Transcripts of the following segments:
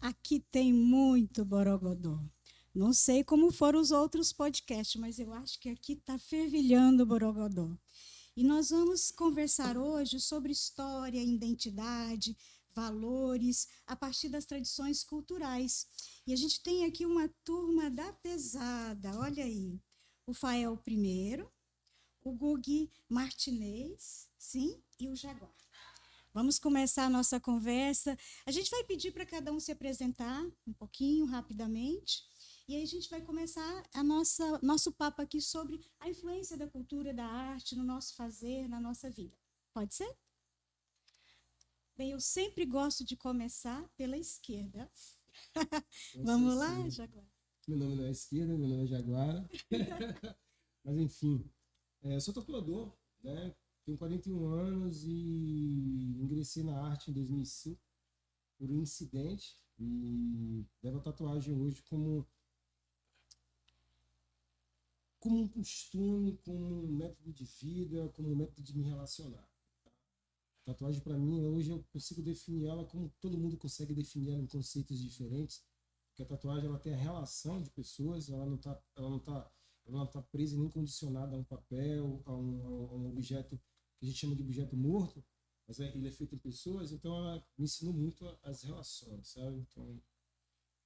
Aqui tem muito borogodó. Não sei como foram os outros podcasts, mas eu acho que aqui está fervilhando o borogodó. E nós vamos conversar hoje sobre história, identidade, valores, a partir das tradições culturais. E a gente tem aqui uma turma da pesada, olha aí. O Fael primeiro, o Gugi Martinez, sim, e o Jaguar. Vamos começar a nossa conversa. A gente vai pedir para cada um se apresentar um pouquinho, rapidamente. E aí a gente vai começar nosso papo aqui sobre a influência da cultura, da arte no nosso fazer, na nossa vida. Pode ser? Bem, eu sempre gosto de começar pela esquerda. Vamos lá, Jaguar? Meu nome não é esquerda, meu nome é Jaguara. Mas enfim, eu sou tatuador, né? Tenho 41 anos e ingressei na arte em 2005 por um incidente e levo a tatuagem hoje como um costume, como um método de vida, como um método de me relacionar. A tatuagem para mim, hoje eu consigo definir ela como todo mundo consegue definir ela em conceitos diferentes, porque a tatuagem ela tem a relação de pessoas, ela não tá presa nem condicionada a um papel, a um objeto que a gente chama de objeto morto, mas ele é feito em pessoas, então ela me ensinou muito as relações, sabe? Então,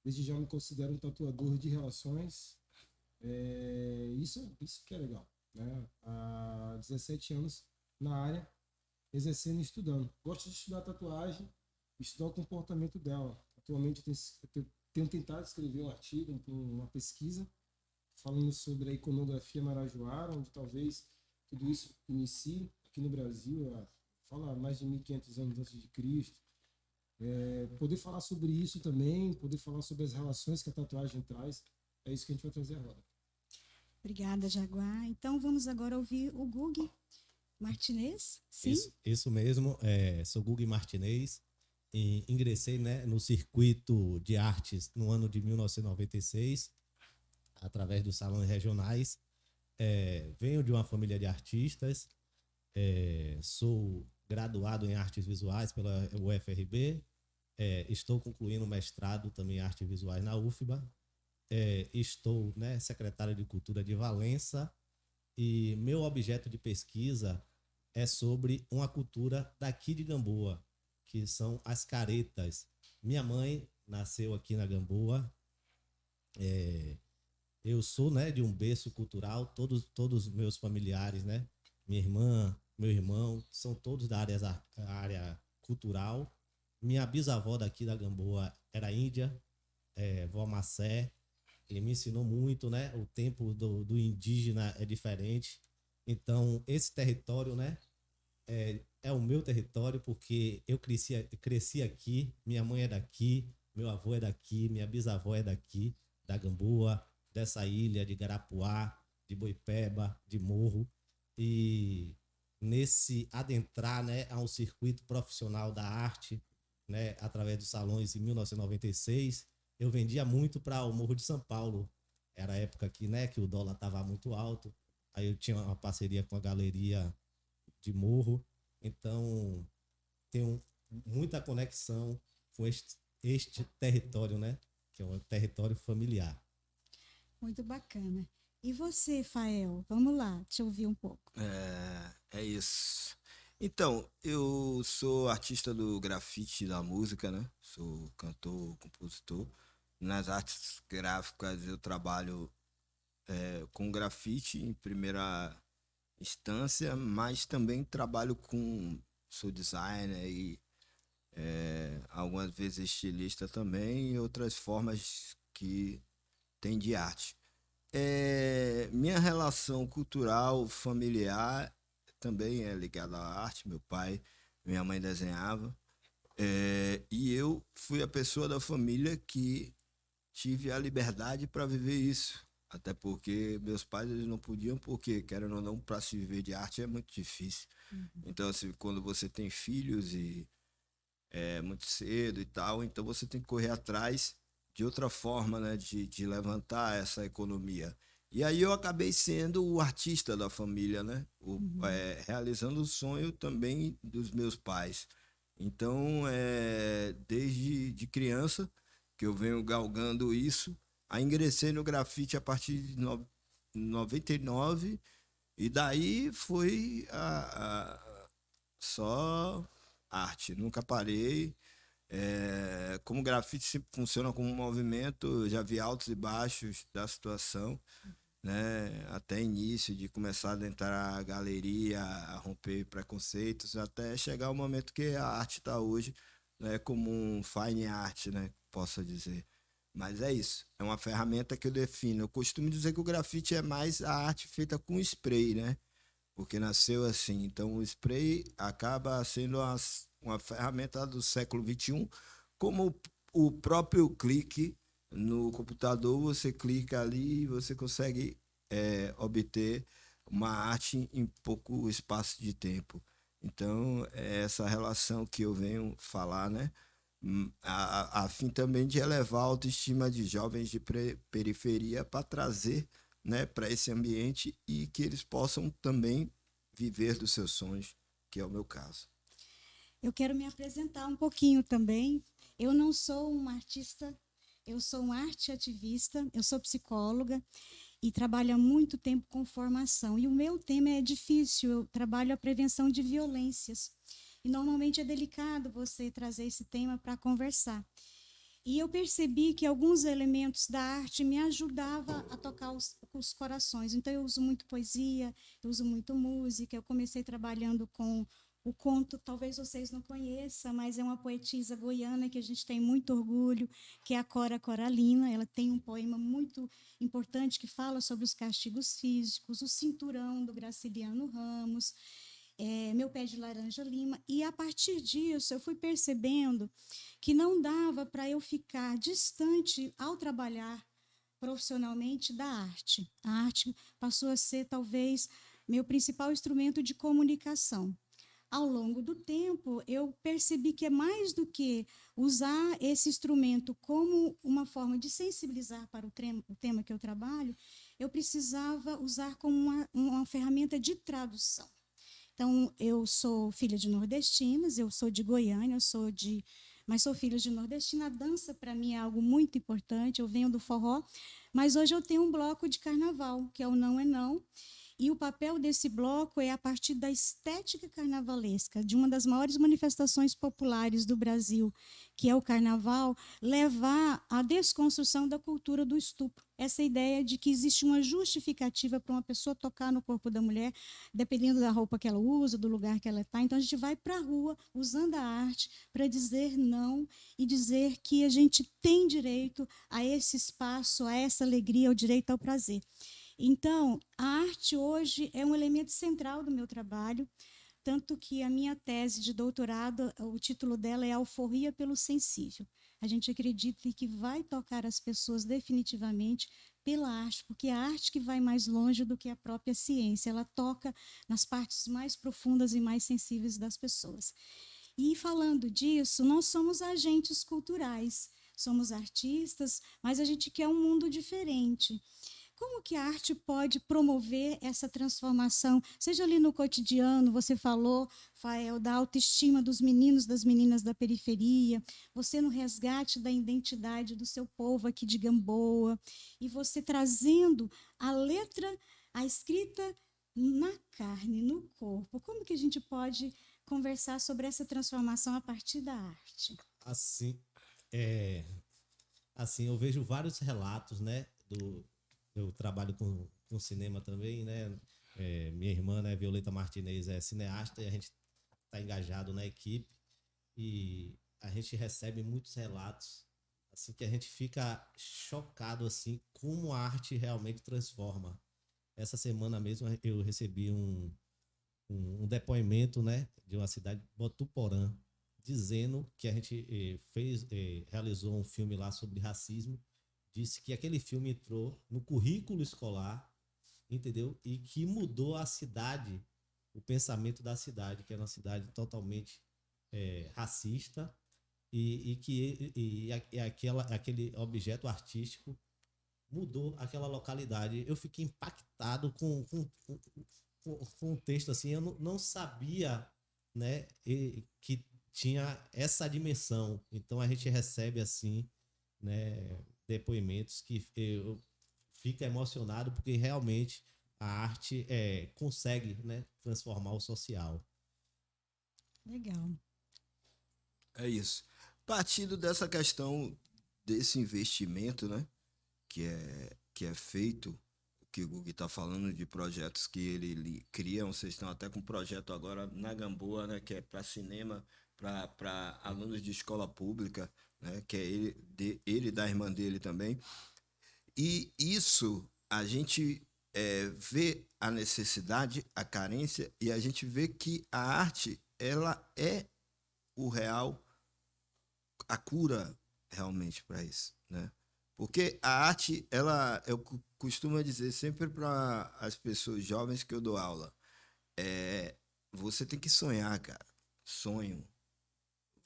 desde já eu me considero um tatuador de relações, isso que é legal, né? Há 17 anos na área, exercendo e estudando. Gosto de estudar tatuagem, estudar o comportamento dela. Atualmente eu tenho tentado escrever um artigo, uma pesquisa, falando sobre a iconografia marajoara, onde talvez tudo isso inicie aqui no Brasil, fala mais de 1500 anos antes de Cristo. Poder falar sobre isso também, poder falar sobre as relações que a tatuagem traz, é isso que a gente vai trazer agora. Obrigada, Jaguar. Então vamos agora ouvir o Gugi Martinez. Sim? Isso mesmo, sou Gugi Martinez e ingressei, né, no circuito de artes no ano de 1996, através dos salões regionais. Venho de uma família de artistas, sou graduado em artes visuais pela UFRB, estou concluindo mestrado também em artes visuais na UFBA, estou, né, secretário de Cultura de Valença e meu objeto de pesquisa é sobre uma cultura daqui de Gamboa, que são as caretas. Minha mãe nasceu aqui na Gamboa. Eu sou, né, de um berço cultural, todos meus familiares, né, minha irmã, meu irmão, são todos da área cultural. Minha bisavó daqui da Gamboa era índia, vó Macé, e me ensinou muito, né? O tempo do indígena é diferente. Então, esse território, né? É o meu território porque eu cresci aqui, minha mãe é daqui, meu avô é daqui, minha bisavó é daqui, da Gamboa, dessa ilha de Garapuá, de Boipeba, de Morro. E nesse adentrar, né, a um circuito profissional da arte, né, através dos salões em 1996, eu vendia muito para o Morro de São Paulo. Era a época que, né, que o dólar estava muito alto. Aí eu tinha uma parceria com a galeria de Morro. Então, tenho muita conexão com este território, né? Que é um território familiar. Muito bacana. E você, Fael? Vamos lá, te ouvir um pouco. É isso. Então, eu sou artista do grafite da música, né? Sou cantor, compositor. Nas artes gráficas eu trabalho com grafite em primeira instância, mas também trabalho com sou designer e algumas vezes estilista também e outras formas que tem de arte. Minha relação cultural, familiar também é ligada à arte. Meu pai, minha mãe desenhava. E eu fui a pessoa da família que tive a liberdade para viver isso. Até porque meus pais eles não podiam, porque, querendo ou não, para se viver de arte é muito difícil. Então, assim, quando você tem filhos e é muito cedo e tal, então você tem que correr atrás de outra forma, né, de levantar essa economia. E aí eu acabei sendo o artista da família, né, realizando o sonho também dos meus pais. Então, desde de criança, que eu venho galgando isso. Aí ingressei no grafite a partir de 99 e daí foi só arte, nunca parei. Como o grafite sempre funciona como um movimento, eu já vi altos e baixos da situação, né? Até início de começar a adentrar a galeria, a romper preconceitos, até chegar o momento que a arte está hoje, né, como um fine art, né, posso dizer. Mas é isso, é uma ferramenta que eu defino. Eu costumo dizer que o grafite é mais a arte feita com spray, né? Porque nasceu assim. Então o spray acaba sendo uma ferramenta do século XXI, como o próprio clique no computador, você clica ali e você consegue obter uma arte em pouco espaço de tempo. Então, é essa relação que eu venho falar, né? A fim também de elevar a autoestima de jovens de periferia para trazer, né, para esse ambiente e que eles possam também viver dos seus sonhos, que é o meu caso. Eu quero me apresentar um pouquinho também. Eu não sou uma artista, eu sou uma arte ativista, eu sou psicóloga e trabalho há muito tempo com formação. E o meu tema é difícil, eu trabalho a prevenção de violências. E normalmente é delicado você trazer esse tema para conversar. E eu percebi que alguns elementos da arte me ajudavam a tocar os corações. Então, eu uso muito poesia, eu uso muito música. Eu comecei trabalhando com o conto, talvez vocês não conheçam, mas é uma poetisa goiana que a gente tem muito orgulho, que é a Cora Coralina. Ela tem um poema muito importante que fala sobre os castigos físicos, o cinturão do Graciliano Ramos, Meu Pé de Laranja Lima. E, a partir disso, eu fui percebendo que não dava para eu ficar distante ao trabalhar profissionalmente da arte. A arte passou a ser, talvez, meu principal instrumento de comunicação. Ao longo do tempo, eu percebi que é mais do que usar esse instrumento como uma forma de sensibilizar para o tema que eu trabalho, eu precisava usar como uma ferramenta de tradução. Então, eu sou filha de nordestinas, eu sou de Goiânia, mas sou filha de nordestina. A dança, para mim, é algo muito importante. Eu venho do forró, mas hoje eu tenho um bloco de carnaval, que é o Não é Não. E o papel desse bloco é, a partir da estética carnavalesca, de uma das maiores manifestações populares do Brasil, que é o carnaval, levar à desconstrução da cultura do estupro. Essa ideia de que existe uma justificativa para uma pessoa tocar no corpo da mulher, dependendo da roupa que ela usa, do lugar que ela está. Então, a gente vai para a rua usando a arte para dizer não e dizer que a gente tem direito a esse espaço, a essa alegria, ao direito ao prazer. Então, a arte hoje é um elemento central do meu trabalho, tanto que a minha tese de doutorado, o título dela é Alforria pelo Sensível. A gente acredita que vai tocar as pessoas definitivamente pela arte, porque é a arte que vai mais longe do que a própria ciência. Ela toca nas partes mais profundas e mais sensíveis das pessoas. E, falando disso, nós somos agentes culturais, somos artistas, mas a gente quer um mundo diferente. Como que a arte pode promover essa transformação, seja ali no cotidiano? Você falou, Fael, da autoestima dos meninos, das meninas da periferia, você no resgate da identidade do seu povo aqui de Gamboa, e você trazendo a letra, a escrita na carne, no corpo. Como que a gente pode conversar sobre essa transformação a partir da arte? Assim, assim eu vejo vários relatos, né, eu trabalho com cinema também, né? Minha irmã, né, Violeta Martinez, é cineasta e a gente está engajado na equipe e a gente recebe muitos relatos assim que a gente fica chocado assim como a arte realmente transforma. Essa semana mesmo eu recebi um depoimento, né, de uma cidade de Botuporã, dizendo que a gente realizou um filme lá sobre racismo. Disse que aquele filme entrou no currículo escolar, entendeu? E que mudou a cidade, o pensamento da cidade, que era uma cidade totalmente racista, aquele objeto artístico mudou aquela localidade. Eu fiquei impactado com um texto assim, eu não sabia, né, que tinha essa dimensão. Então a gente recebe assim, né, depoimentos que eu fico emocionado porque realmente a arte consegue, né, transformar o social. Legal. É isso. Partindo dessa questão desse investimento, né, que é feito, que o Gugi está falando de projetos que ele cria, vocês estão até com um projeto agora na Gamboa, né, que é para cinema, para alunos de escola pública, né, que é ele e da irmã dele também. E isso a gente vê a necessidade, a carência, e a gente vê que a arte ela é o real, a cura realmente para isso, né? Porque a arte, eu costumo dizer sempre para as pessoas jovens que eu dou aula, você tem que sonhar, cara. Sonho.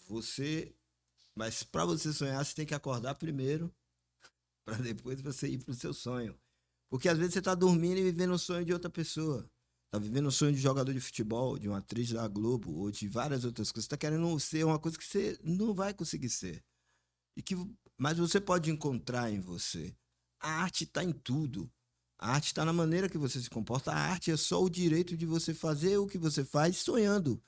Você, mas para você sonhar, você tem que acordar primeiro, para depois você ir para o seu sonho. Porque às vezes você está dormindo e vivendo o sonho de outra pessoa. Tá vivendo o sonho de jogador de futebol, de uma atriz da Globo, ou de várias outras coisas. Você tá querendo ser uma coisa que você não vai conseguir ser. Mas você pode encontrar em você. A arte está em tudo. A arte está na maneira que você se comporta. A arte é só o direito de você fazer o que você faz sonhando.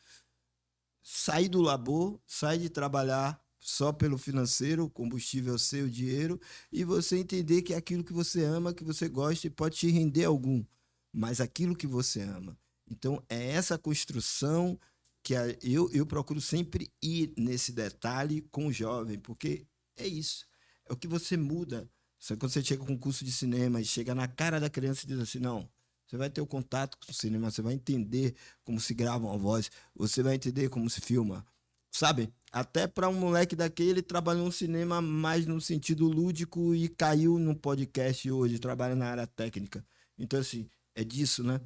Sair do labor, sair de trabalhar só pelo financeiro, o combustível seu, o dinheiro, e você entender que é aquilo que você ama, que você gosta e pode te render algum, mas aquilo que você ama. Então, é essa construção que eu procuro sempre ir nesse detalhe com o jovem, porque é isso. É o que você muda. Só que quando você chega com um curso de cinema e chega na cara da criança e diz assim, não, você vai ter o contato com o cinema, você vai entender como se grava uma voz, você vai entender como se filma. Sabe? Até para um moleque daquele, ele trabalhou no cinema mais no sentido lúdico e caiu no podcast hoje, trabalha na área técnica. Então, assim, é disso, né?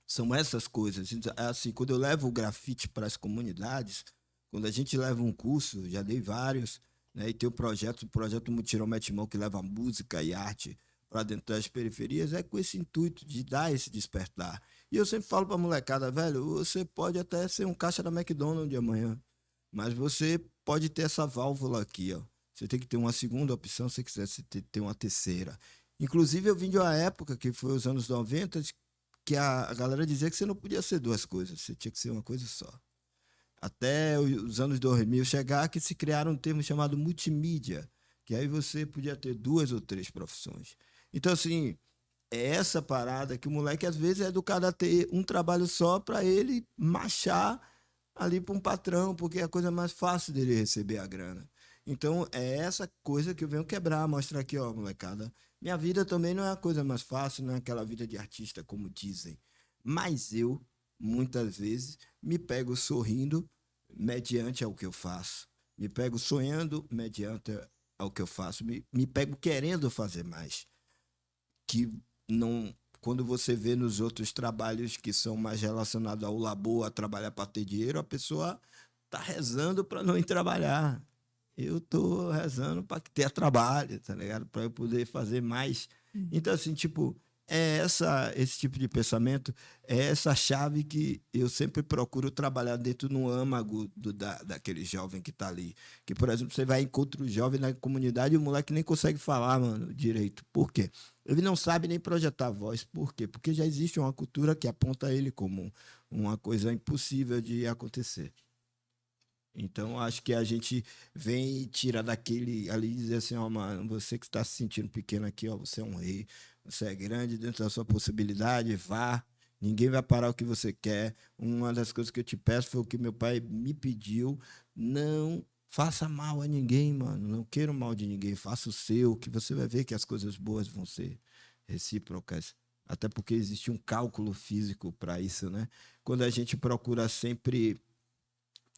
São essas coisas. Assim, quando eu levo o grafite para as comunidades, quando a gente leva um curso, já dei vários, né? E tem o projeto Mutirão Mete Mão, que leva música e arte para dentro das periferias, é com esse intuito de dar esse despertar. E eu sempre falo para a molecada, velho, você pode até ser um caixa da McDonald's de amanhã, mas você pode ter essa válvula aqui, ó. Você tem que ter uma segunda opção, se você quiser ter uma terceira. Inclusive, eu vim de uma época, que foi os anos 90, que a galera dizia que você não podia ser duas coisas, você tinha que ser uma coisa só. Até os anos 2000 chegar, que se criaram um termo chamado multimídia, que aí você podia ter duas ou três profissões. Então, assim, é essa parada que o moleque às vezes é educado a ter um trabalho só para ele marchar ali para um patrão, porque é a coisa mais fácil dele receber a grana. Então, é essa coisa que eu venho quebrar, mostrar aqui, ó, molecada. Minha vida também não é a coisa mais fácil, não é aquela vida de artista, como dizem. Mas eu, muitas vezes, me pego sorrindo mediante ao que eu faço. Me pego sonhando mediante ao que eu faço. Me pego querendo fazer mais. Que não, quando você vê nos outros trabalhos que são mais relacionados ao labor, a trabalhar para ter dinheiro, a pessoa tá rezando para não ir trabalhar. Eu tô rezando para ter trabalho, tá ligado? Para eu poder fazer mais. Então, assim, tipo, esse tipo de pensamento, é essa chave que eu sempre procuro trabalhar dentro no âmago daquele jovem que tá ali. Que, por exemplo, você vai encontrar o jovem na comunidade e o moleque nem consegue falar, mano, direito. Por quê? Ele não sabe nem projetar a voz. Por quê? Porque já existe uma cultura que aponta ele como uma coisa impossível de acontecer. Então, acho que a gente vem e tira daquele ali e diz assim, ó, mano, você que está se sentindo pequeno aqui, ó, você é um rei, você é grande dentro da sua possibilidade, vá, ninguém vai parar o que você quer. Uma das coisas que eu te peço foi o que meu pai me pediu, não faça mal a ninguém, mano, não queira o mal de ninguém, faça o seu, que você vai ver que as coisas boas vão ser recíprocas. Até porque existe um cálculo físico para isso, né? Quando a gente procura sempre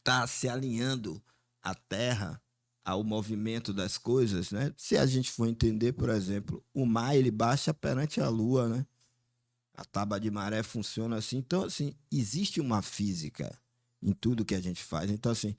tá se alinhando a Terra ao movimento das coisas, né? Se a gente for entender, por exemplo, o mar ele baixa perante a Lua, né? A tábua de maré funciona assim. Então, assim, existe uma física em tudo que a gente faz. Então, assim,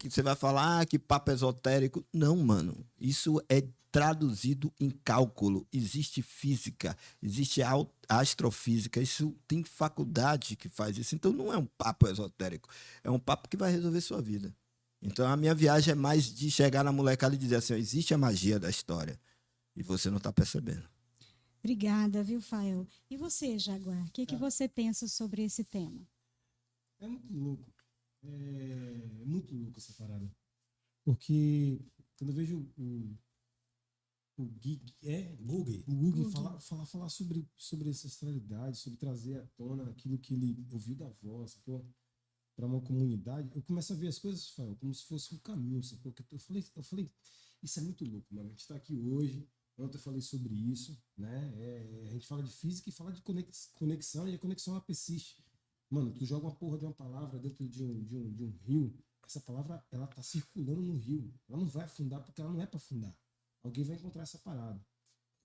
você vai falar que papo esotérico. Não, mano. Isso é traduzido em cálculo. Existe física, existe astrofísica. Isso tem faculdade que faz isso. Então, não é um papo esotérico. É um papo que vai resolver sua vida. Então a minha viagem é mais de chegar na molecada e dizer assim, ó, existe a magia da história e você não está percebendo. Obrigada, viu, Fael? E você, Jaguar, o que você pensa sobre esse tema? É muito louco. É muito louco essa parada. Porque quando eu vejo o Gui, Gugi. o Gugi Gugi. falar sobre ancestralidade, sobre trazer à tona aquilo que ele ouviu da voz, para uma comunidade, eu começo a ver as coisas, Fael, como se fosse um caminho, sacou? Eu falei, isso é muito louco, mano. A gente está aqui hoje, ontem eu falei sobre isso, né? A gente fala de física e fala de conexão, e a conexão ela persiste. Mano, tu joga uma porra de uma palavra dentro de um rio, essa palavra, ela tá circulando no rio. Ela não vai afundar porque ela não é para afundar. Alguém vai encontrar essa parada.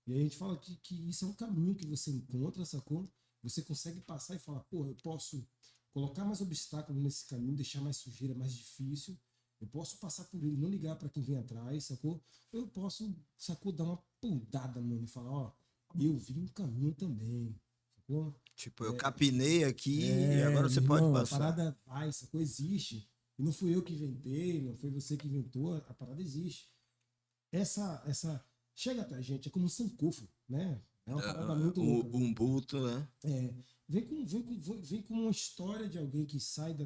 E aí a gente fala que isso é um caminho que você encontra, sacou? Você consegue passar e falar, porra, eu posso colocar mais obstáculos nesse caminho, deixar mais sujeira, mais difícil. Eu posso passar por ele, não ligar para quem vem atrás, sacou? Ou eu posso, sacou, dar uma puldada, mano, e falar, ó, eu vi um caminho também, sacou? Tipo, eu capinei aqui e agora você Meu pode irmão, a passar. parada vai, sacou? Existe. E não fui eu que inventei, não foi você que inventou, a parada existe. Essa chega até a gente, é como um sankofa, né? É uma parada muito louca. Um bulto, né? É, vem com uma história de alguém que sai de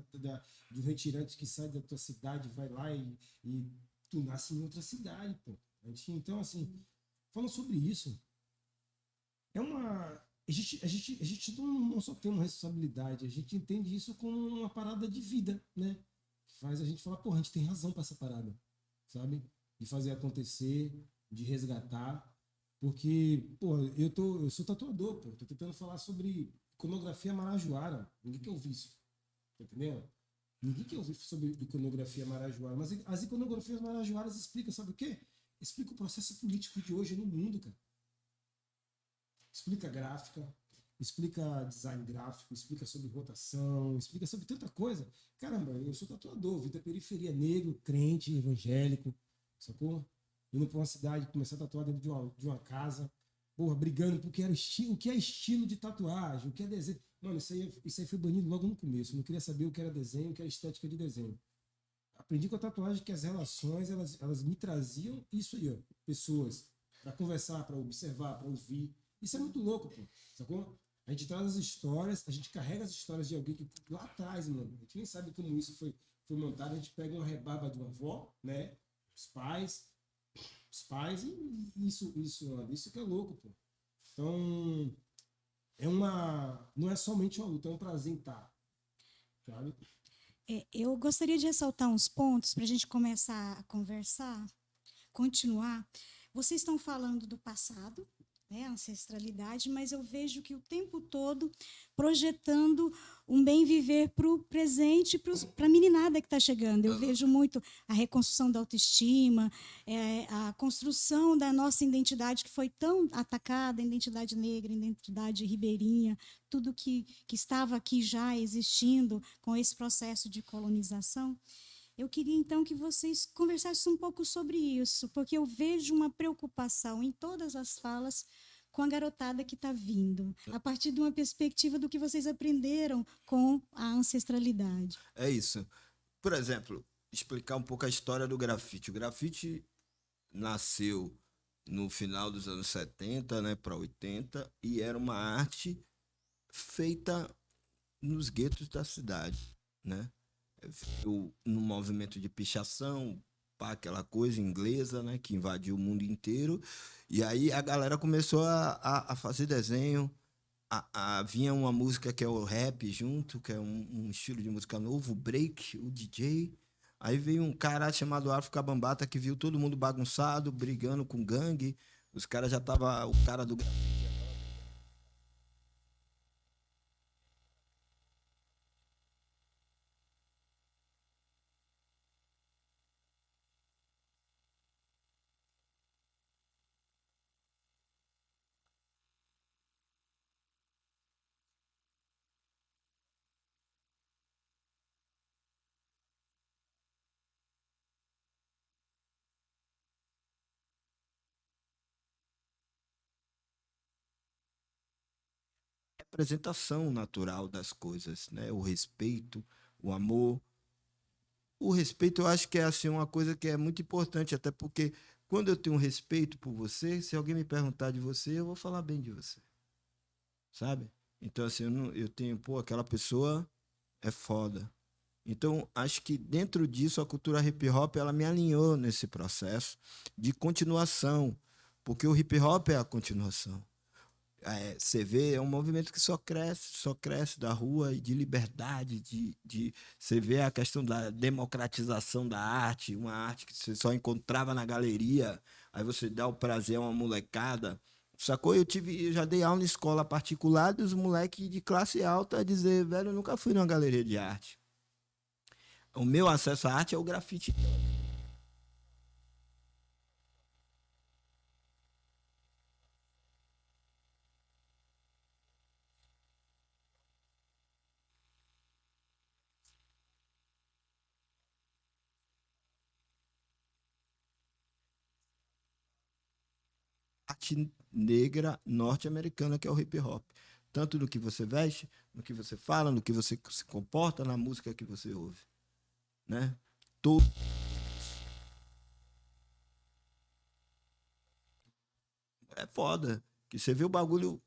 um retirante que sai da tua cidade, vai lá e tu nasce em outra cidade, pô. Então, assim, falando sobre isso, é uma. A gente não só tem uma responsabilidade, a gente entende isso como uma parada de vida, né? Que faz a gente falar, porra, a gente tem razão pra essa parada, sabe? De fazer acontecer, de resgatar. Porque, pô, eu sou tatuador, pô. Tô tentando falar sobre iconografia marajoara. Ninguém quer ouvir isso. Tá entendendo? Ninguém quer ouvir sobre iconografia marajoara. Mas as iconografias marajoaras explicam, sabe o quê? Explica o processo político de hoje no mundo, cara. Explica gráfica, explica design gráfico, explica sobre rotação, explica sobre tanta coisa. Caramba, eu sou tatuador, vim da periferia, negro, crente, evangélico, sacou? Indo pra uma cidade, começar a tatuar dentro de uma casa, porra, brigando porque era estilo, o que é estilo de tatuagem, o que é desenho. Mano, isso aí foi banido logo no começo. Eu não queria saber o que era desenho, o que era estética de desenho. Aprendi com a tatuagem que as relações, elas me traziam isso aí, ó, pessoas, para conversar, para observar, para ouvir. Isso é muito louco, pô, sacou? A gente traz as histórias, a gente carrega as histórias de alguém que lá atrás, mano, a gente nem sabe como isso foi montado, a gente pega uma rebarba de uma avó, né, os pais e isso que é louco, pô. Então, não é somente uma luta, é um prazer em estar, sabe? Eu gostaria de ressaltar uns pontos para a gente começar a conversar, continuar. Vocês estão falando do passado, né, ancestralidade, mas eu vejo que o tempo todo projetando um bem viver para o presente, para a meninada que está chegando. Eu vejo muito a reconstrução da autoestima, a construção da nossa identidade que foi tão atacada, a identidade negra, a identidade ribeirinha, tudo que estava aqui já existindo com esse processo de colonização. Eu queria, então, que vocês conversassem um pouco sobre isso, porque eu vejo uma preocupação em todas as falas com a garotada que está vindo, a partir de uma perspectiva do que vocês aprenderam com a ancestralidade. É isso. Por exemplo, explicar um pouco a história do grafite. O grafite nasceu no final dos anos 70, né, para 80, e era uma arte feita nos guetos da cidade, né? No movimento de pichação, pá, aquela coisa inglesa, né, que invadiu o mundo inteiro. E aí a galera começou a fazer desenho. Vinha uma música que é o rap junto, que é um estilo de música novo, o break, o DJ. Aí veio um cara chamado África Bambata que viu todo mundo bagunçado, brigando com gangue. Os caras já tava, o cara do grafite representação natural das coisas, né? O respeito, o amor. O respeito, eu acho que é assim, uma coisa que é muito importante, até porque quando eu tenho respeito por você, se alguém me perguntar de você, eu vou falar bem de você, sabe? Então, assim, eu tenho, pô, aquela pessoa é foda. Então, acho que dentro disso, a cultura hip hop, ela me alinhou nesse processo de continuação, porque o hip hop é a continuação. Você vê, é um movimento que só cresce da rua e de liberdade, você vê a questão da democratização da arte, uma arte que você só encontrava na galeria, aí você dá o prazer a uma molecada, sacou? Eu já dei aula em escola particular dos moleques de classe alta a dizer, velho, eu nunca fui numa galeria de arte. O meu acesso à arte é o grafite. Arte negra norte-americana, que é o hip hop. Tanto no que você veste, no que você fala, no que você se comporta, na música que você ouve. Né? Tudo é foda. Que você vê o bagulho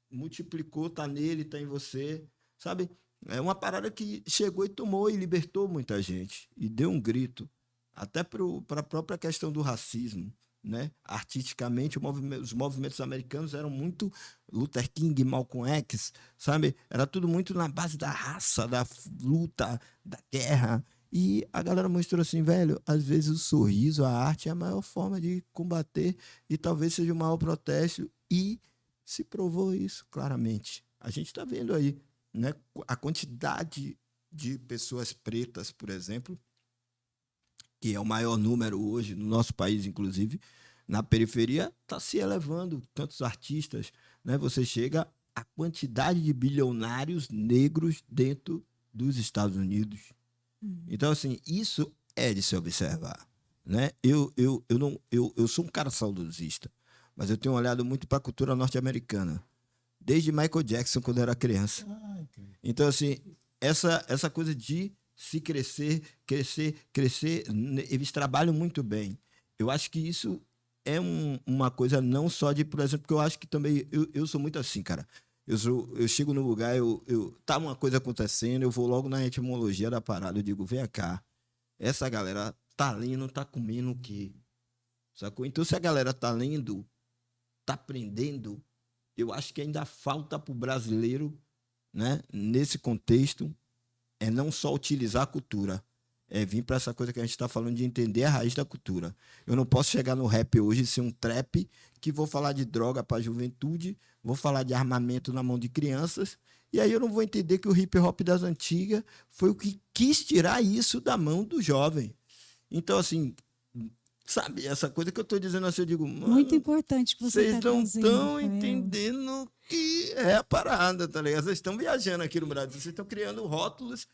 multiplicou, tá nele, tá em você. Sabe? É uma parada que chegou e tomou e libertou muita gente. E deu um grito. Até para a própria questão do racismo. Né? Artisticamente, os movimentos americanos eram muito Luther King, Malcolm X, sabe? Era tudo muito na base da raça, da luta, da guerra. E a galera mostrou assim, velho, às vezes o sorriso, a arte é a maior forma de combater e talvez seja o maior protesto. E se provou isso claramente. A gente está vendo aí, né? A quantidade de pessoas pretas, por exemplo, que é o maior número hoje no nosso país, inclusive, na periferia, está se elevando. Tantos artistas, né? Você chega à quantidade de bilionários negros dentro dos Estados Unidos. Então, assim, isso é de se observar. Né? Eu sou um cara saudosista, mas eu tenho olhado muito para a cultura norte-americana, desde Michael Jackson, quando eu era criança. Então, assim, essa coisa de se crescer, eles trabalham muito bem. Eu acho que isso é uma coisa não só de, por exemplo, porque eu acho que também, eu sou muito assim, cara. Eu chego no lugar, tá uma coisa acontecendo, eu vou logo na etimologia da parada, eu digo, vem cá, essa galera tá lendo, tá comendo o quê? Sacou? Então, se a galera tá lendo, tá aprendendo, eu acho que ainda falta pro brasileiro, né, nesse contexto, é não só utilizar a cultura, é vir para essa coisa que a gente está falando de entender a raiz da cultura. Eu não posso chegar no rap hoje e ser um trap que vou falar de droga para a juventude, vou falar de armamento na mão de crianças, e aí eu não vou entender que o hip hop das antigas foi o que quis tirar isso da mão do jovem. Então, assim, sabe, essa coisa que eu estou dizendo assim, eu digo, mano, muito importante que você vocês está não trazendo, estão Rafael. entendendo o que é a parada, tá ligado? Vocês estão viajando aqui no Brasil, vocês estão criando rótulos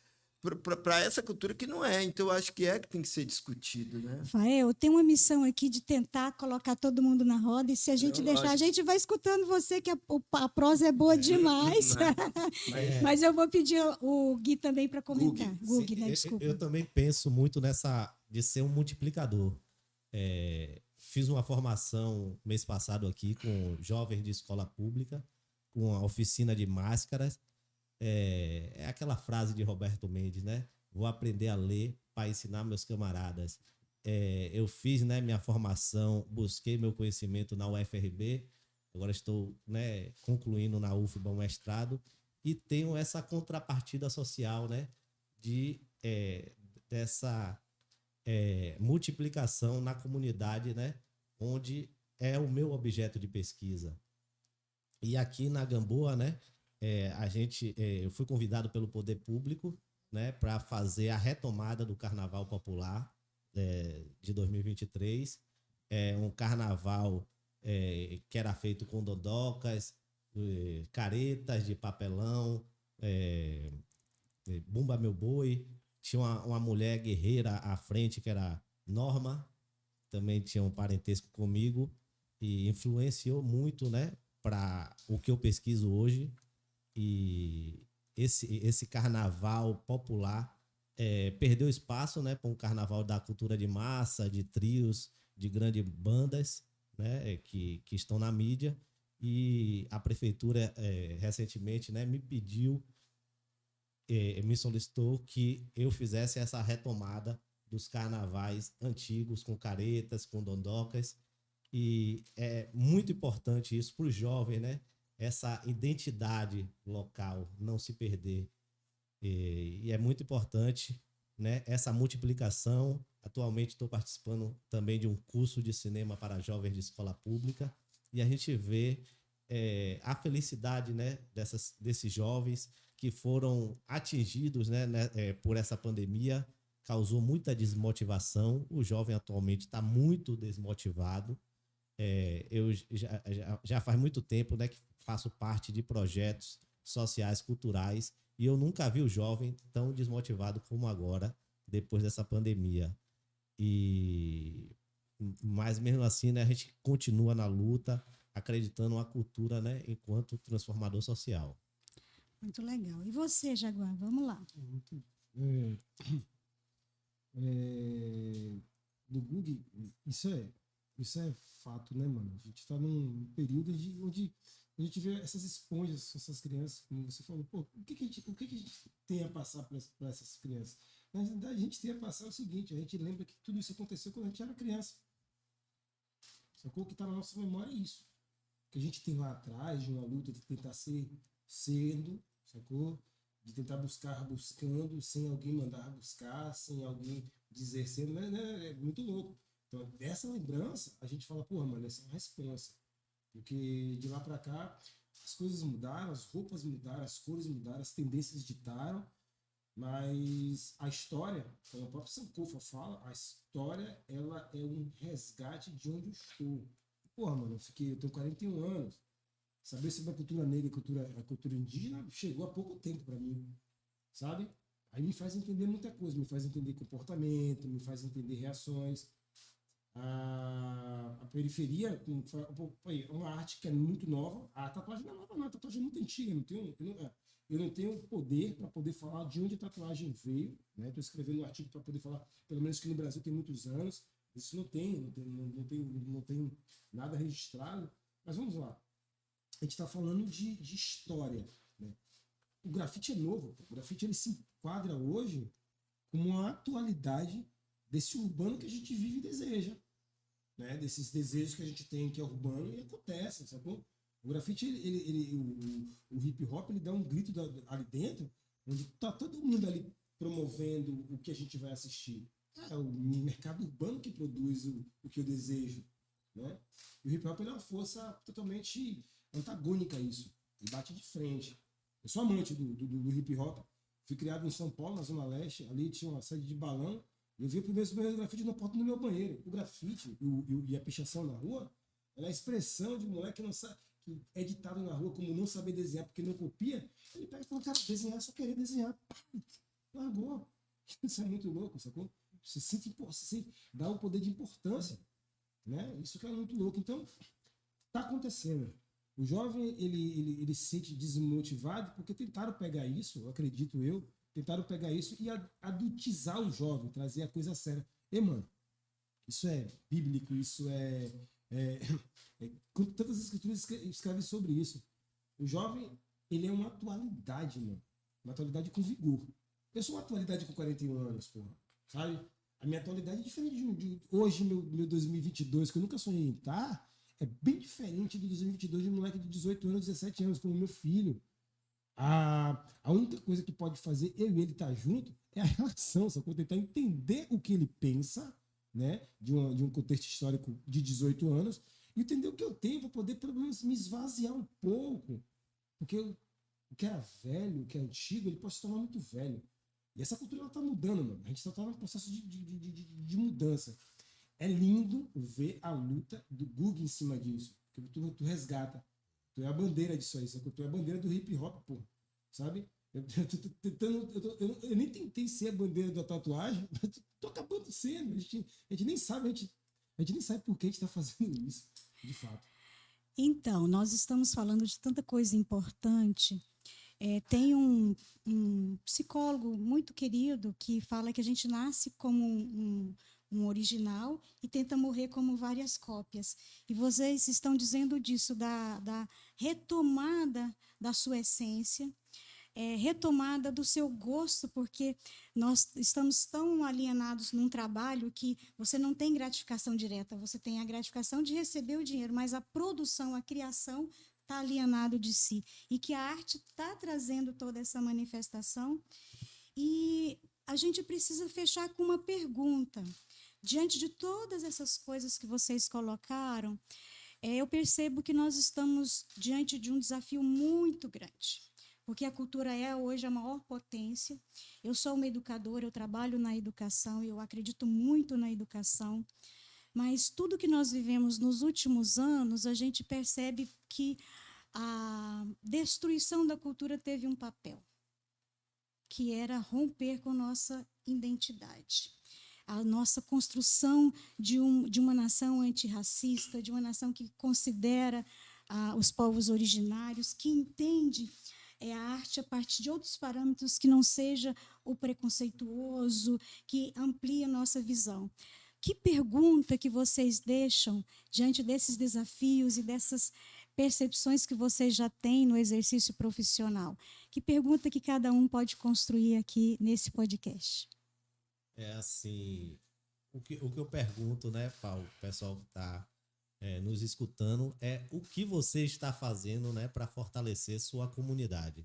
para essa cultura que não é. Então, eu acho que tem que ser discutido, né? Rafael, eu tenho uma missão aqui de tentar colocar todo mundo na roda, e se a gente deixar, a gente vai escutando você, que a prosa é boa demais. Mas eu vou pedir o Gui também para comentar. Gui, né? Desculpa. Eu também penso muito nessa de ser um multiplicador. Fiz uma formação mês passado aqui com jovens de escola pública, com a oficina de máscaras. É aquela frase de Roberto Mendes, né? Vou aprender a ler para ensinar meus camaradas. Eu fiz, né, minha formação, busquei meu conhecimento na UFRB, agora estou, né, concluindo na UFBA um mestrado e tenho essa contrapartida social, né, dessa multiplicação na comunidade, né, onde é o meu objeto de pesquisa. E aqui na Gamboa, né, eu fui convidado pelo Poder Público, né, para fazer a retomada do Carnaval Popular de 2023. Um carnaval que era feito com dodocas, caretas de papelão, Bumba Meu Boi. Tinha uma mulher guerreira à frente, que era Norma, também tinha um parentesco comigo, e influenciou muito, né, para o que eu pesquiso hoje. E esse carnaval popular perdeu espaço, né, para um carnaval da cultura de massa, de trios, de grandes bandas, né, que estão na mídia. E a prefeitura recentemente, né, me solicitou que eu fizesse essa retomada dos carnavais antigos, com caretas, com dondocas. E é muito importante isso para os jovens, né? Essa identidade local não se perder. E é muito importante, né, essa multiplicação. Atualmente estou participando também de um curso de cinema para jovens de escola pública e a gente vê a felicidade, né, desses jovens que foram atingidos, né, por essa pandemia. Causou muita desmotivação. O jovem atualmente está muito desmotivado. Eu já faz muito tempo, né, que faço parte de projetos sociais, culturais, e eu nunca vi o jovem tão desmotivado como agora, depois dessa pandemia. Mas mesmo assim, né, a gente continua na luta, acreditando na cultura, né, enquanto transformador social. Muito legal. E você, Jaguar? Vamos lá. É, do Google, isso é fato, né, mano? A gente está num período onde a gente vê essas esponjas, essas crianças, como você falou, pô, o que a gente tem a passar para essas crianças? Na verdade, a gente tem a passar o seguinte: a gente lembra que tudo isso aconteceu quando a gente era criança. Sacou? O que está na nossa memória é isso. Que a gente tem lá atrás de uma luta de tentar ser sendo, sacou? De tentar buscando, sem alguém mandar buscar, sem alguém dizer sendo, né? É muito louco. Então, dessa lembrança, a gente fala, porra, mano, essa é uma responsa. Porque de lá pra cá, as coisas mudaram, as roupas mudaram, as cores mudaram, as tendências ditaram, mas a história, como o próprio Sankofa fala, a história, ela é um resgate de onde eu estou. Porra, mano, eu tenho 41 anos. Saber sobre a cultura negra, a cultura indígena, chegou há pouco tempo para mim, sabe? Aí me faz entender muita coisa, me faz entender comportamento, me faz entender reações. A periferia, uma arte que é muito nova. A tatuagem não é nova, não, a tatuagem é muito antiga. Eu não tenho poder para poder falar de onde a tatuagem veio. Estou escrevendo um artigo para poder falar, pelo menos que no Brasil tem muitos anos. Isso não tem nada registrado. Mas vamos lá. A gente está falando de história. Né? O grafite é novo. O grafite ele se enquadra hoje como uma atualidade desse urbano que a gente vive e deseja. Né? Desses desejos que a gente tem, que é urbano, e acontece, sacou? O grafite, o hip hop, ele dá um grito ali dentro, onde tá todo mundo ali promovendo o que a gente vai assistir. É o mercado urbano que produz o que eu desejo. Né? E o hip hop é uma força totalmente antagônica a isso. Ele bate de frente. Eu sou amante do hip hop. Fui criado em São Paulo, na Zona Leste. Ali tinha uma sede de balão. Eu vi o primeiro grafite na porta do meu banheiro. O grafite e a pichação na rua, ela é a expressão de um moleque que não sabe, que é ditado na rua como não saber desenhar porque não copia. Ele pega e fala, cara, desenhar é só querer desenhar. Largou. Isso é muito louco, sacou? Você sente, dá um poder de importância. Né? Isso que é muito louco. Então, tá acontecendo. O jovem, ele se sente desmotivado porque tentaram pegar isso, acredito eu, tentaram pegar isso e adultizar o jovem, trazer a coisa séria. E, mano, isso é bíblico, isso tantas escrituras escrevem sobre isso. O jovem, ele é uma atualidade, mano. Uma atualidade com vigor. Eu sou uma atualidade com 41 anos, porra. Sabe? A minha atualidade é diferente de hoje, meu 2022, que eu nunca sonhei em estar, é bem diferente do 2022 de um moleque de 18 anos, 17 anos, como meu filho. A única coisa que pode fazer eu e ele estar junto é a relação, só que tentar entender o que ele pensa, né, de um contexto histórico de 18 anos, e entender o que eu tenho para poder, pelo menos, me esvaziar um pouco. Porque o que era velho, o que é antigo, ele pode se tornar muito velho. E essa cultura está mudando, mano. A gente está num processo de mudança. É lindo ver a luta do Google em cima disso. Porque tu resgata. Tu é a bandeira disso aí. Tu é a bandeira do hip hop, pô. Sabe? Eu nem tentei ser a bandeira da tatuagem, mas tô acabando sendo. A gente nem sabe, a gente nem sabe por que a gente está fazendo isso, de fato. Então, nós estamos falando de tanta coisa importante. Tem um psicólogo muito querido que fala que a gente nasce como um original e tenta morrer como várias cópias. E vocês estão dizendo disso, da retomada da sua essência, retomada do seu gosto, porque nós estamos tão alienados num trabalho que você não tem gratificação direta, você tem a gratificação de receber o dinheiro, mas a produção, a criação está alienado de si. E que a arte está trazendo toda essa manifestação. E a gente precisa fechar com uma pergunta. Diante de todas essas coisas que vocês colocaram, eu percebo que nós estamos diante de um desafio muito grande, porque a cultura é hoje a maior potência. Eu sou uma educadora, eu trabalho na educação, eu acredito muito na educação, mas tudo que nós vivemos nos últimos anos, a gente percebe que a destruição da cultura teve um papel, que era romper com nossa identidade. A nossa construção de uma nação antirracista, de uma nação que considera os povos originários, que entende a arte a partir de outros parâmetros que não seja o preconceituoso, que amplie a nossa visão. Que pergunta que vocês deixam diante desses desafios e dessas percepções que vocês já têm no exercício profissional? Que pergunta que cada um pode construir aqui nesse podcast? É assim, o que eu pergunto, né, Paulo, o pessoal que está nos escutando, é o que você está fazendo, né, para fortalecer sua comunidade?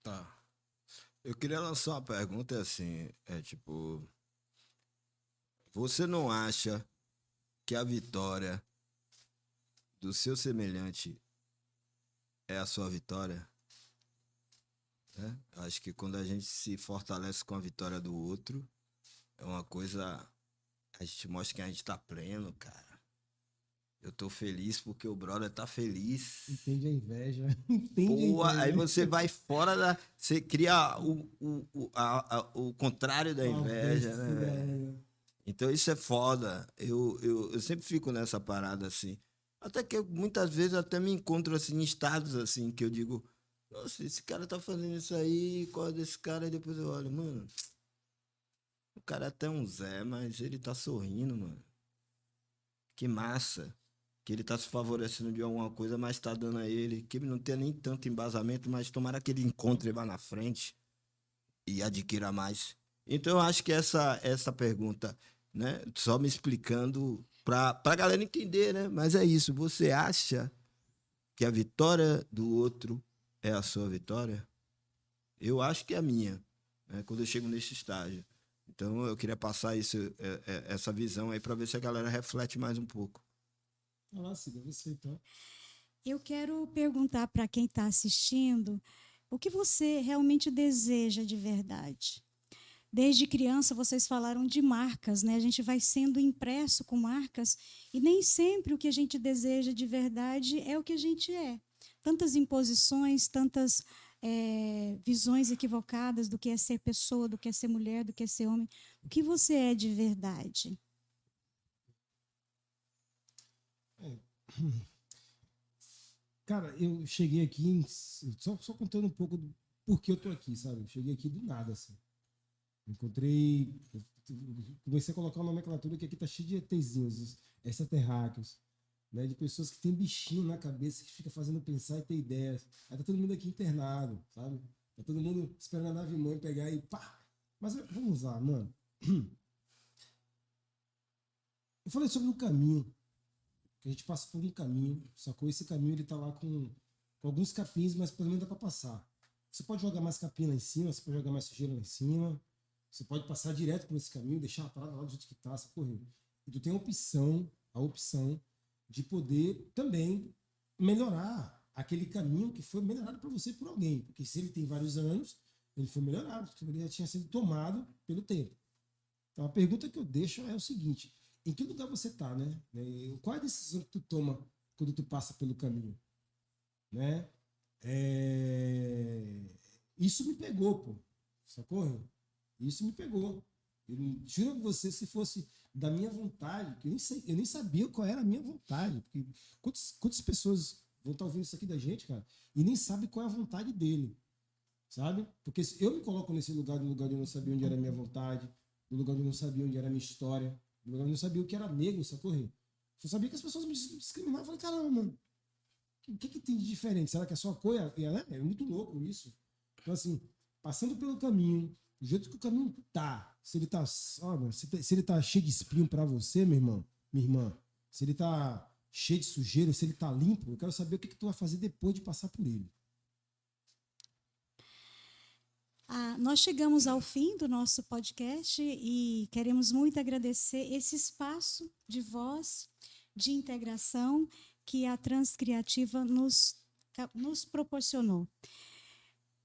Tá. Eu queria lançar uma pergunta assim, tipo, você não acha que a vitória do seu semelhante é a sua vitória? Acho que quando a gente se fortalece com a vitória do outro, é uma coisa, a gente mostra que a gente tá pleno, cara. Eu tô feliz porque o brother tá feliz. Entende a inveja. Entende Pô, a inveja. aí você vai fora da... Você cria o contrário da inveja, né, velho? Então isso é foda. Eu sempre fico nessa parada, assim. Até que muitas vezes até me encontro, assim, em estados, assim, que eu digo... Nossa, esse cara tá fazendo isso aí, qual é desse cara? E depois eu olho, mano... O cara é até um Zé, mas ele tá sorrindo, mano. Que massa. Que ele tá se favorecendo de alguma coisa, mas tá dando a ele. Que ele não tem nem tanto embasamento, mas tomara que ele encontre lá na frente e adquira mais. Então eu acho que essa pergunta, né? Só me explicando pra galera entender, né? Mas é isso. Você acha que a vitória do outro é a sua vitória? Eu acho que é a minha, né? Quando eu chego nesse estágio. Então eu queria passar essa visão aí para ver se a galera reflete mais um pouco. Olá, Cida, você então. Eu quero perguntar para quem está assistindo o que você realmente deseja de verdade. Desde criança vocês falaram de marcas, né? A gente vai sendo impresso com marcas e nem sempre o que a gente deseja de verdade é o que a gente é. Tantas imposições, tantas visões equivocadas do que é ser pessoa, do que é ser mulher, do que é ser homem. O que você é de verdade? Cara, eu cheguei aqui, só contando um pouco do porquê eu tô aqui, sabe? Eu cheguei aqui do nada, assim. Comecei a colocar uma nomenclatura que aqui tá cheio de ETzinhos, extraterráqueos, né? De pessoas que têm bichinho na cabeça, que fica fazendo pensar e ter ideias. Aí tá todo mundo aqui internado, sabe? Tá todo mundo esperando a nave mãe pegar e pá! Mas vamos lá, mano. Eu falei sobre o caminho. Que a gente passa por um caminho, sacou? Esse caminho ele tá lá com alguns capins, mas pelo menos dá pra passar. Você pode jogar mais capim lá em cima, você pode jogar mais sujeira lá em cima, você pode passar direto por esse caminho, deixar a parada lá do jeito que tá, sacou? E tu tem a opção de poder também melhorar aquele caminho que foi melhorado para você por alguém. Porque se ele tem vários anos, ele foi melhorado, porque ele já tinha sido tomado pelo tempo. Então a pergunta que eu deixo é o seguinte: em que lugar você tá, né? Qual é a decisão que tu toma quando tu passa pelo caminho? Né? Isso me pegou, pô. Sacou? Isso me pegou. Eu juro a você, se fosse da minha vontade, que eu nem sabia qual era a minha vontade. Porque quantas pessoas vão estar ouvindo isso aqui da gente, cara, e nem sabe qual é a vontade dele, sabe? Porque se eu me coloco nesse lugar, no lugar onde eu não sabia onde era a minha vontade, no lugar onde eu não sabia onde era a minha história, no lugar onde eu não sabia o que era negro, sacou? Eu sabia que as pessoas me discriminavam. Eu falei, caramba, mano, o que tem de diferente? Será que é só a cor? É muito louco isso. Então, assim, passando pelo caminho, do jeito que o caminho tá, se ele tá, se ele tá cheio de espinho pra você, meu irmão, minha irmã, se ele tá cheio de sujeira, se ele tá limpo, eu quero saber o que tu vai fazer depois de passar por ele. Nós chegamos ao fim do nosso podcast e queremos muito agradecer esse espaço de voz, de integração que a Transcriativa nos proporcionou.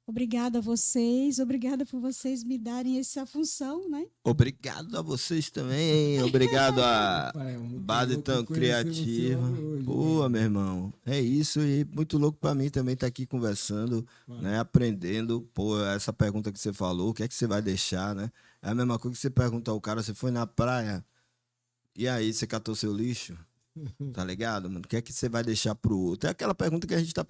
Obrigada a vocês, obrigada por vocês me darem essa função, né? Obrigado a vocês também, obrado a Base Tão Criativa. Pô, meu irmão, é isso, e muito louco pra mim também estar aqui conversando, né, aprendendo. Pô, essa pergunta que você falou, o que é que você vai deixar, né? É a mesma coisa que você pergunta ao cara, você foi na praia, e aí, você catou seu lixo? Tá ligado, mano? O que é que você vai deixar pro outro? É aquela pergunta que a gente tá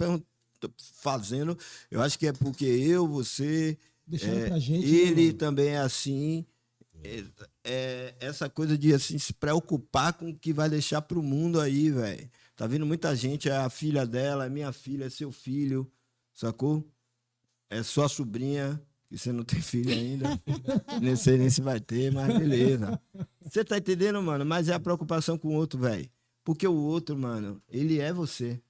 fazendo, eu acho que é porque eu, você, pra gente, ele né, também é assim, essa coisa de assim, se preocupar com o que vai deixar pro mundo aí, velho. Tá vindo muita gente, é a filha dela, é minha filha, é seu filho, sacou? É sua sobrinha, que você não tem filho ainda, nem sei nem se vai ter, mas beleza. Você tá entendendo, mano? Mas é a preocupação com o outro, velho. Porque o outro, mano, ele é você.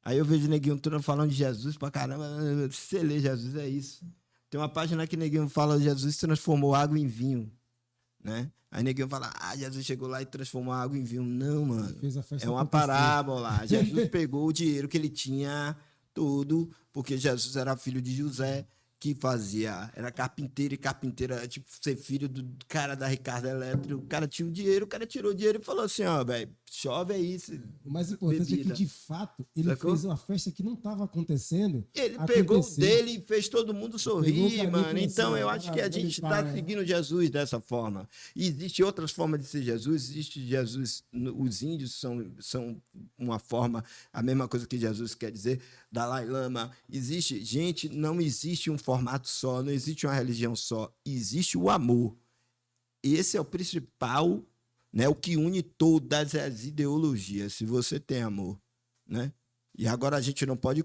Aí eu vejo neguinho falando de Jesus pra caramba. Se você lê Jesus, é isso. Tem uma página que neguinho fala: Jesus transformou água em vinho, né? Aí neguinho fala: Jesus chegou lá e transformou a água em vinho. Não, mano. É uma parábola. Jesus pegou o dinheiro que ele tinha, tudo, porque Jesus era filho de José, que era carpinteiro, e carpinteiro era tipo ser filho do cara da Ricardo Elétrico. O cara tinha o dinheiro, o cara tirou o dinheiro e falou assim: ó, velho, chove aí. O mais importante é que, de fato, ele fez uma festa que não estava acontecendo. Ele pegou o dele e fez todo mundo sorrir, mano. Então, eu acho que a gente está seguindo Jesus dessa forma. E existem outras formas de ser Jesus. Existe Jesus, os índios são uma forma, a mesma coisa que Jesus quer dizer, Dalai Lama. Existe, gente, não existe um formato só, não existe uma religião só. Existe o amor. Esse é o principal, né, o que une todas as ideologias, se você tem amor, né? E agora a gente não pode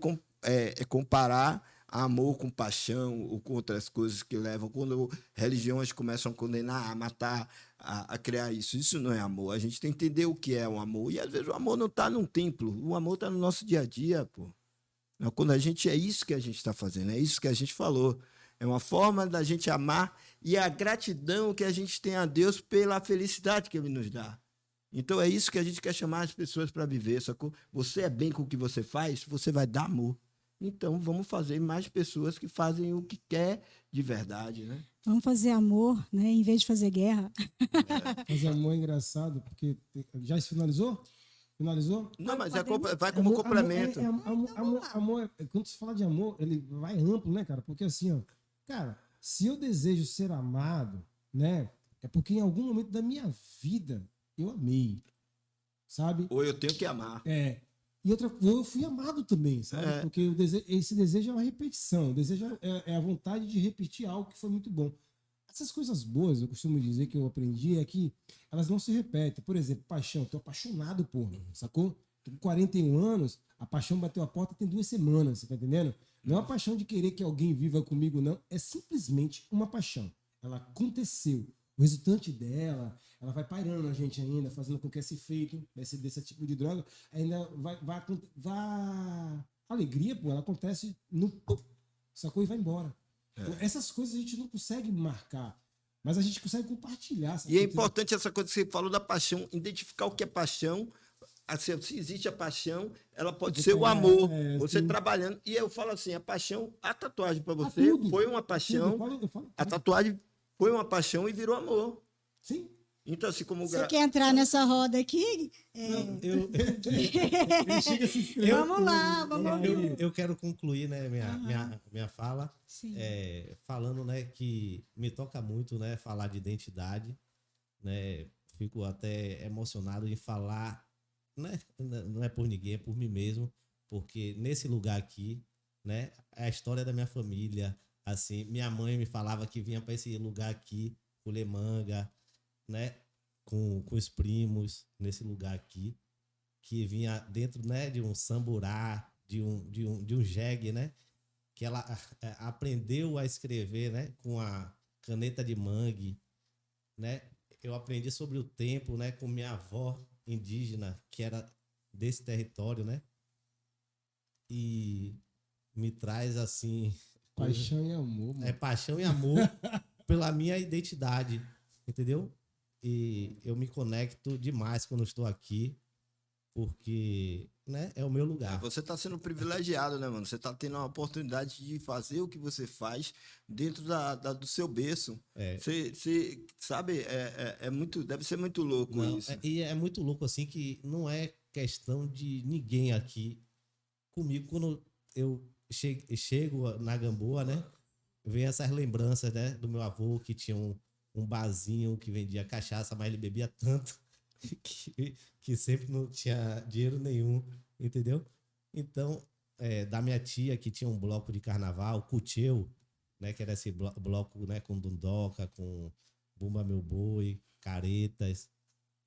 comparar amor com paixão ou com outras coisas que levam, quando religiões começam a condenar, a matar, a criar isso. Isso não é amor. A gente tem que entender o que é o amor. E às vezes o amor não está num templo, o amor está no nosso dia a dia, pô. Quando é isso que a gente está fazendo, é isso que a gente falou. É uma forma da gente amar e a gratidão que a gente tem a Deus pela felicidade que Ele nos dá. Então é isso que a gente quer chamar as pessoas para viver. Sacou? Você é bem com o que você faz, você vai dar amor. Então vamos fazer mais pessoas que fazem o que quer de verdade, né? Vamos fazer amor, né? Em vez de fazer guerra. Fazer amor é engraçado, porque já se finalizou? Finalizou? Não, mas vai como complemento. Amor, quando se fala de amor, ele vai amplo, né, cara? Porque assim, ó, cara, se eu desejo ser amado, né, é porque em algum momento da minha vida eu amei, sabe? Ou eu tenho que amar. E outra, eu fui amado também, sabe? Porque esse desejo é uma repetição, o desejo é a vontade de repetir algo que foi muito bom. Essas coisas boas, eu costumo dizer que eu aprendi, é que elas não se repetem. Por exemplo, paixão. Tô apaixonado, porra, sacou? Tô com 41 anos, a paixão bateu a porta tem 2 semanas, você tá entendendo? Não é uma paixão de querer que alguém viva comigo, não. É simplesmente uma paixão. Ela aconteceu. O resultante dela, ela vai pairando a gente ainda, fazendo com que esse efeito desse tipo de droga ainda vai a alegria, pô, ela acontece no... Sacou? E vai embora. Então, essas coisas a gente não consegue marcar, mas a gente consegue compartilhar. E é importante essa coisa que você falou da paixão, identificar o que é paixão. Assim, se existe a paixão, ela pode ser o amor. Você trabalhando. E eu falo assim, a paixão, a tatuagem para você foi uma paixão. Eu falo a tatuagem foi uma paixão e virou amor. Sim. Então, assim como... Você quer entrar nessa roda aqui? Vamos lá, vamos ouvir. Eu quero concluir, né, minha fala, falando, né, que me toca muito, né, falar de identidade, né, fico até emocionado em falar, né, não é por ninguém, é por mim mesmo, porque nesse lugar aqui, né, é a história da minha família. Assim, minha mãe me falava que vinha para esse lugar aqui, colher manga, né, com os primos, nesse lugar aqui, que vinha dentro, né, de um samburá, de um jegue, né, que ela aprendeu a escrever, né, com a caneta de mangue, né. Eu aprendi sobre o tempo, né, com minha avó indígena, que era desse território, né, e me traz, assim, Paixão e amor, mano. paixão e amor pela minha identidade, entendeu? E eu me conecto demais quando estou aqui, porque, né, é o meu lugar. Você tá sendo privilegiado, né, mano? Você tá tendo a oportunidade de fazer o que você faz dentro do seu berço. Você sabe, muito, deve ser muito louco Não, isso. e é muito louco, assim, que não é questão de ninguém aqui comigo. Quando eu chego na Gamboa, né, vem essas lembranças, né, do meu avô, que tinha um barzinho que vendia cachaça, mas ele bebia tanto que sempre não tinha dinheiro nenhum, entendeu? Então, da minha tia, que tinha um bloco de carnaval, Cucheu, né, que era esse bloco, né, com Dondoca, com Bumba Meu Boi, Caretas.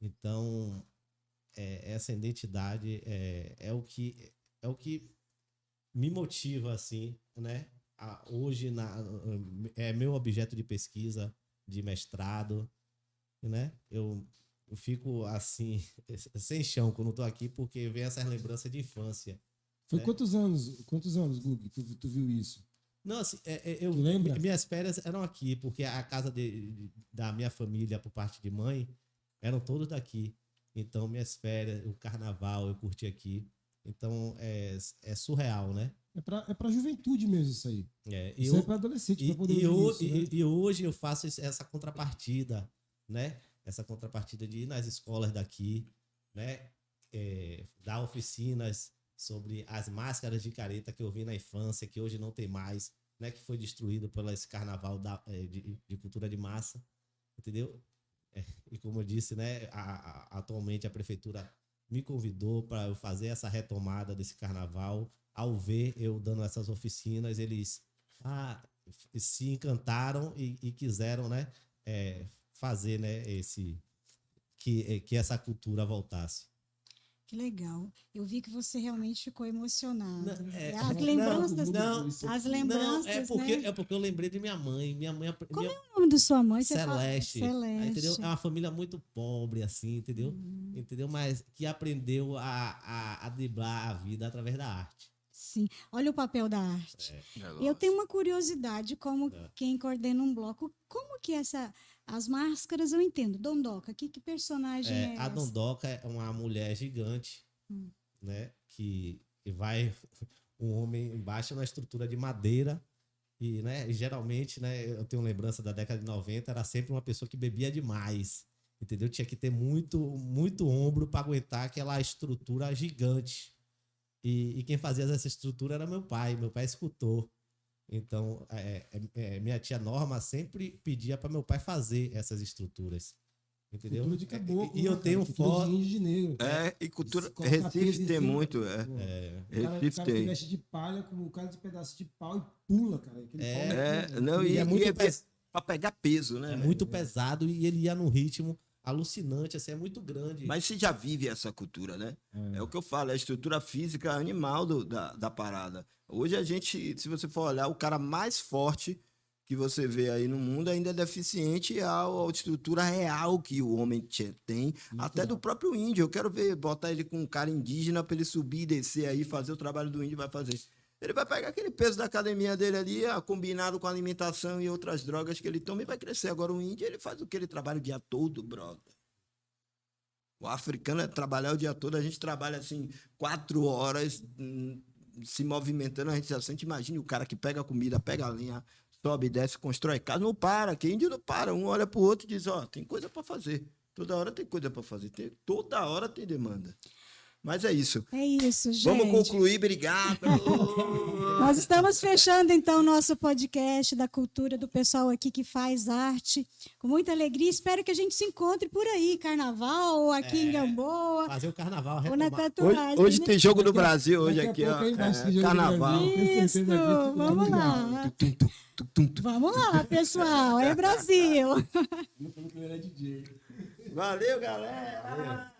Então, essa identidade é o que me motiva, assim, né? Hoje é meu objeto de pesquisa, de mestrado, né? Eu fico, assim, sem chão quando estou aqui, porque vem essas lembranças de infância. Foi quantos anos, Gugu, tu viu isso? Não, assim, Tu lembra? minhas férias eram aqui, porque a casa da minha família, por parte de mãe, eram todos daqui. Então, minhas férias, o carnaval, eu curti aqui. Então, é surreal, né? É pra juventude mesmo isso aí. Isso é pra adolescente, pra poder ouvir isso, né? E hoje eu faço essa contrapartida, né? Essa contrapartida de ir nas escolas daqui, né? Dar oficinas sobre as máscaras de careta que eu vi na infância, que hoje não tem mais, né? Que foi destruído pelo esse carnaval de cultura de massa, entendeu? E como eu disse, né? Atualmente a prefeitura me convidou para eu fazer essa retomada desse carnaval. Ao ver eu dando essas oficinas, eles se encantaram e quiseram, né, fazer, né, que essa cultura voltasse. Que legal. Eu vi que você realmente ficou emocionado. Não, As lembranças, não, as lembranças, porque, né? é porque eu lembrei de minha mãe. Como é o nome da sua mãe? Você fala- Celeste, Celeste. entendeu? É uma família muito pobre, assim, entendeu? Entendeu? Mas que aprendeu a driblar a vida através da arte. Sim. Olha o papel da arte. Eu tenho uma curiosidade, como quem coordena um bloco, como que as máscaras eu entendo. Dondoca, que personagem é A essa? Dondoca é uma mulher gigante, né? Que vai um homem embaixo na estrutura de madeira e, né? E geralmente, né? Eu tenho lembrança da década de 90, era sempre uma pessoa que bebia demais, entendeu? Tinha que ter muito, muito ombro para aguentar aquela estrutura gigante. E quem fazia essa estrutura era meu pai é escultor. Então, minha tia Norma sempre pedia para meu pai fazer essas estruturas. Entendeu? Cultura de caboclo, E eu né, tenho cara? Cultura foto. de índio de negro. E cultura. Colocar Recife peso em tem cima. muito, O cara Recife que tem. veste de palha com um cara de pedaço de pau e pula, cara. Aquele pau Não, E é muito pra pegar peso, né? É velho? muito pesado e ele ia num ritmo alucinante, assim, é muito grande. Mas você já vive essa cultura, né? É o que eu falo, é a estrutura física animal da parada. Hoje a gente, se você for olhar, o cara mais forte que você vê aí no mundo ainda é deficiente à estrutura real que o homem tem, até do próprio índio. Eu quero ver, botar ele com um cara indígena para ele subir e descer aí, fazer o trabalho do índio, vai fazer. Ele vai pegar aquele peso da academia dele ali, combinado com a alimentação e outras drogas que ele toma e vai crescer. Agora o índio, ele faz o que ele trabalha o dia todo, brother. O africano é trabalhar o dia todo, a gente trabalha assim 4 horas se movimentando, a gente já sente, imagine o cara que pega a comida, pega a linha, sobe, desce, constrói casa, não para, que índio não para, um olha pro outro e diz, tem coisa para fazer, toda hora tem coisa para fazer, toda hora tem demanda. Mas é isso. É isso, gente. Vamos concluir, obrigado. Nós estamos fechando, então, o nosso podcast da cultura do pessoal aqui que faz arte. Com muita alegria. Espero que a gente se encontre por aí, carnaval, ou aqui em Gamboa, Fazer o carnaval, ou na retomar. tatuagem. Hoje né? tem jogo do Brasil, hoje Daqui a aqui, pouco ó. aí vai assistir jogo do Carnaval. Brasil. Tenho certeza Isso, disso, vamos lá. Vamos lá, pessoal. É Brasil. Não falou que ele era DJ. Valeu, galera.